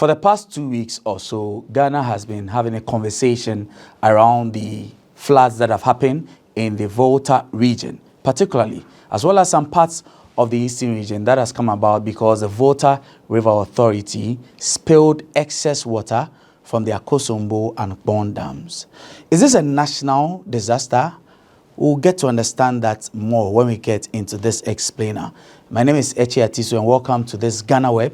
For the past 2 weeks or so, Ghana has been having a conversation around the floods that have happened in the Volta region, particularly, as well as some parts of the eastern region that has come about because the Volta River Authority spilled excess water from the Akosombo and Nkommo dams. Is this a national disaster? We'll get to understand that more when we get into this explainer. My name is Echi Atiso and welcome to this GhanaWeb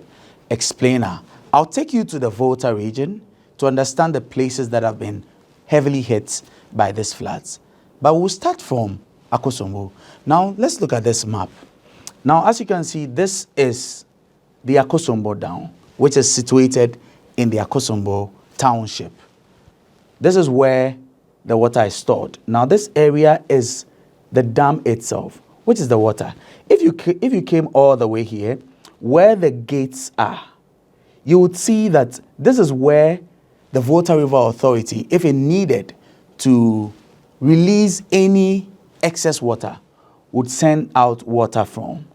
explainer. I'll take you to the Volta region to understand the places that have been heavily hit by these floods. But we'll start from Akosombo. Now, let's look at this map. Now, as you can see, this is the Akosombo Dam, which is situated in the Akosombo township. This is where the water is stored. Now, this area is the dam itself, which is the water. If you came all the way here, where the gates are, you would see that this is where the Volta River Authority, if it needed to release any excess water, would send out water from.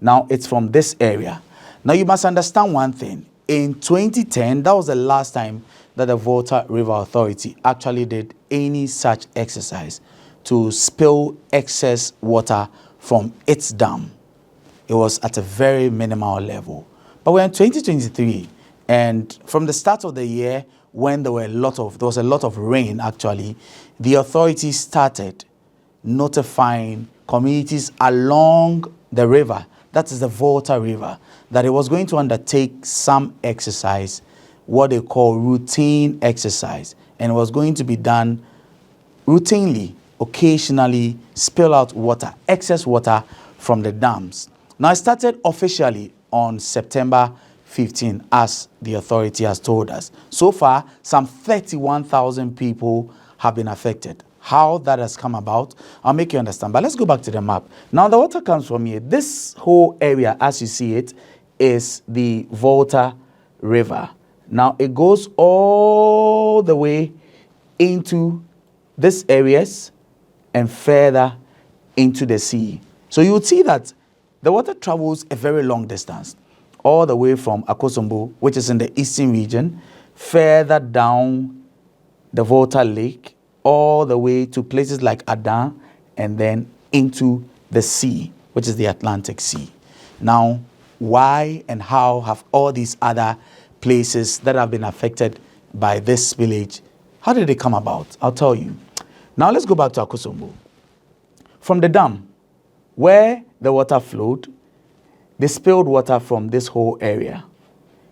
Now, it's from this area. Now, you must understand one thing. In 2010, that was the last time that the Volta River Authority actually did any such exercise to spill excess water from its dam. It was at a very minimal level. But we're in 2023, and from the start of the year, when there was a lot of rain actually, the authority started notifying communities along the river, that is the Volta River, that it was going to undertake some exercise, what they call routine exercise, and it was going to be done routinely, occasionally spill out water, excess water from the dams. Now, it started officially on September 15, as the authority has told us. So far, some 31,000 people have been affected. How that has come about, I'll make you understand. But let's go back to the map. Now, the water comes from here. This whole area, as you see it, is the Volta River. Now, it goes all the way into these areas and further into the sea. So you would see that the water travels a very long distance, all the way from Akosombo, which is in the eastern region, further down the Volta Lake, all the way to places like Adan, and then into the sea, which is the Atlantic Sea. Now, why and how have all these other places that have been affected by this spillage, how did it come about? I'll tell you. Now, let's go back to Akosombo. From the dam, where the water flowed, they spilled water from this whole area.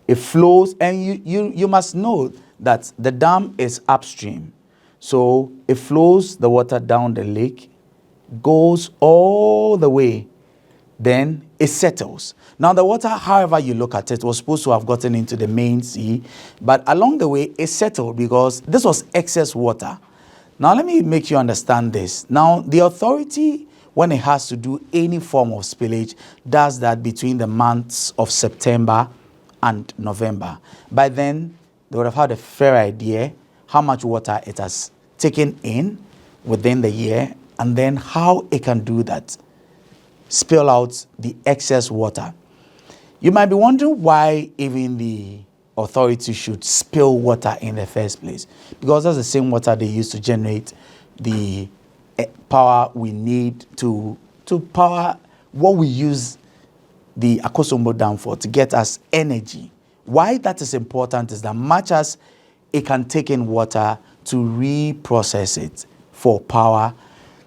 It flows, and you must know that the dam is upstream. So it flows the water down the lake, goes all the way, then it settles. Now, the water, however you look at it, was supposed to have gotten into the main sea, but along the way, it settled because this was excess water. Now, let me make you understand this. Now, the authority, when it has to do any form of spillage, does that between the months of September and November. By then, they would have had a fair idea how much water it has taken in within the year, and then how it can do that, spill out the excess water. You might be wondering why even the authority should spill water in the first place, because that's the same water they use to generate the power we need to power what we use the Akosombo Dam for, to get us energy. Why that is important is that much as it can take in water to reprocess it for power,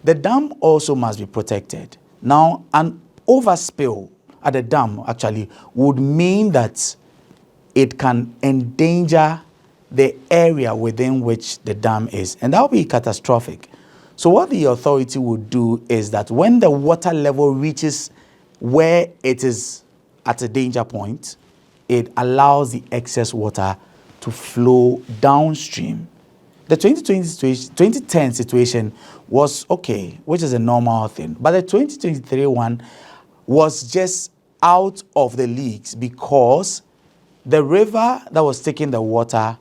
the dam also must be protected. Now, an overspill at the dam actually would mean that it can endanger the area within which the dam is, and that would be catastrophic. So what the authority would do is that when the water level reaches where it is at a danger point, it allows the excess water to flow downstream. The 2010 situation was okay, which is a normal thing. But the 2023 one was just out of the leagues because the river that was taking the water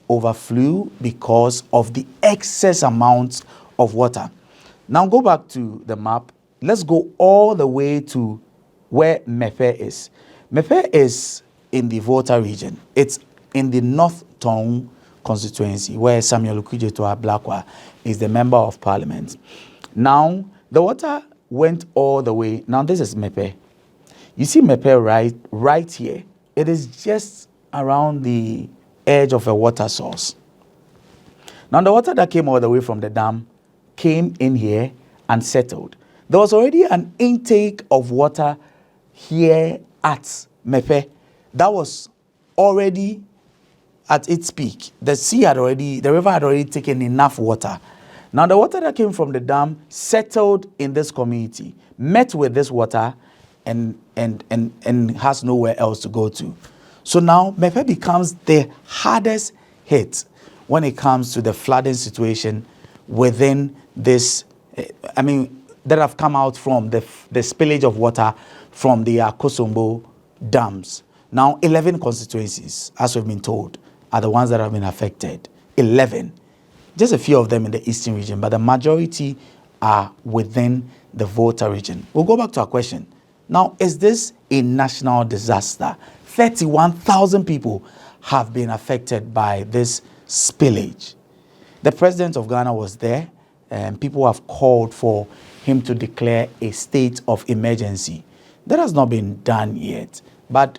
overflew because of the excess amount of water. Now go back to the map. Let's go all the way to where Mefe is. Mefe is in the Volta region. It's in the North Tong constituency, where Samuel Okudzeto Ablakwa is the member of parliament. Now, the water went all the way. Now, this is Mepe. You see Mepe right here. It is just around the edge of a water source. Now, the water that came all the way from the dam came in here and settled. There was already an intake of water here at Mepe that was already at its peak. The river had already taken enough water. Now the water that came from the dam settled in this community, met with this water and has nowhere else to go to. So now Mepe becomes the hardest hit when it comes to the flooding situation within this, that have come out from the spillage of water from the Akosombo dams. Now 11 constituencies, as we've been told, are the ones that have been affected. 11. Just a few of them in the eastern region, but the majority are within the Volta region. We'll go back to our question. Now, is this a national disaster? 31,000 people have been affected by this spillage. The president of Ghana was there, and people have called for him to declare a state of emergency. That has not been done yet. But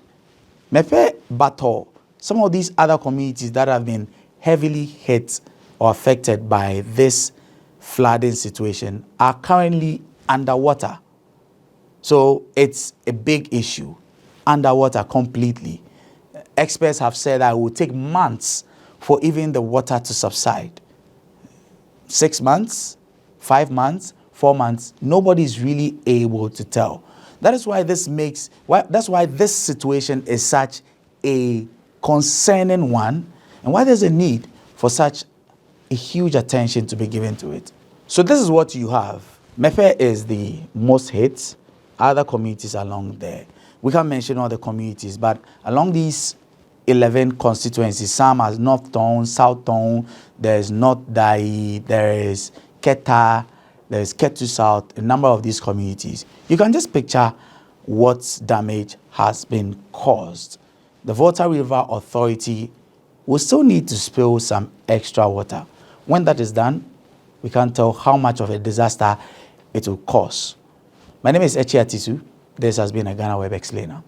Mepe, Bato, some of these other communities that have been heavily hit or affected by this flooding situation are currently underwater. So it's a big issue, underwater completely. Experts have said that it will take months for even the water to subside. 6 months, 5 months, 4 months, nobody's really able to tell. That's why this situation is such a concerning one, and why there's a need for such a huge attention to be given to it. So this is what you have. Mepe is the most hit. Other communities along there. We can't mention all the communities, but along these 11 constituencies, some are North Town, South Town, there's North Dai, there is Keta, there is Ketu South, a number of these communities. You can just picture what damage has been caused. The Volta River Authority will still need to spill some extra water. When that is done, we can't tell how much of a disaster it will cause. My name is Echi Atisu. This has been a GhanaWeb Explainer.